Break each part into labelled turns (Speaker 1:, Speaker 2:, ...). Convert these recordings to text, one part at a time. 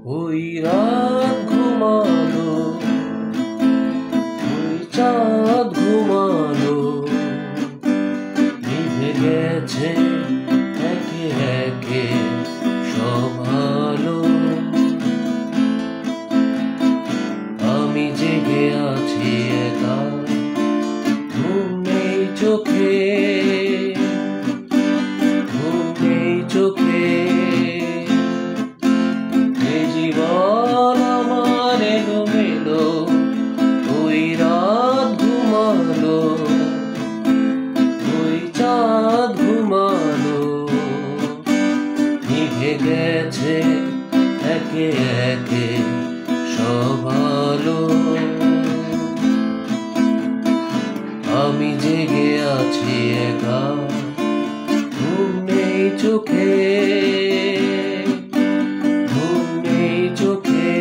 Speaker 1: ওই রাত ঘুমালো, ওই চাঁদ ঘুমালো, নিভে গেছে একে একে সব আলো। আমি জেগে আছি একা, ঘুম নেই চোখে, ঘুম নেই চোখে। এই জীবন আমার এলোমেলো, ওই রাত ঘুমালো, ওই চাঁদ ঘুমালো, নিভে গেছে একে একে সব আলো। আমি জেগে আছি একা, ঘুম নেই চোখে, ঘুম নেই চোখে।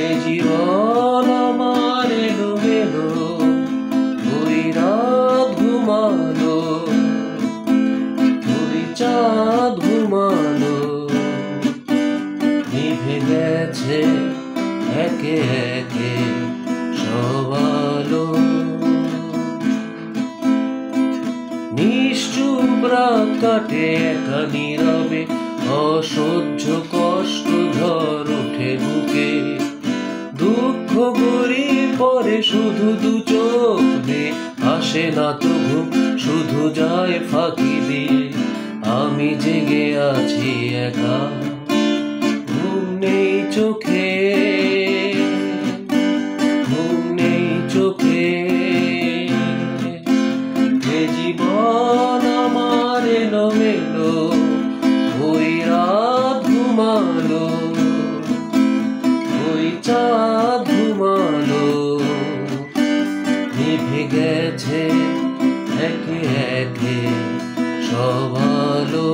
Speaker 1: এ জীবন আমার এলোমেলো, ওই রাত ঘুমালো, ওই চাঁদ ঘুমালো, নিভে গেছে একে একে সব আলো। নিশ্চুপ রাত কাটে একা নীরবে, অসহ্য কষ্ট ঝড় ওঠে বুকে। দুঃখ গড়িয়ে পড়ে শুধু দু চোখ বেয়ে, আসে না তো ঘুম, শুধু যায় ফাঁকি দিয়ে। আমি জেগে আছি একা, ঘুম নেই চোখে, ঘুম নেই চোখে। এ জীবন আমার এলোমেলো, ওই রাত ঘুমালো, ওই চাঁদ ঘুমালো, নিভে গেছে একে একে সব আলো।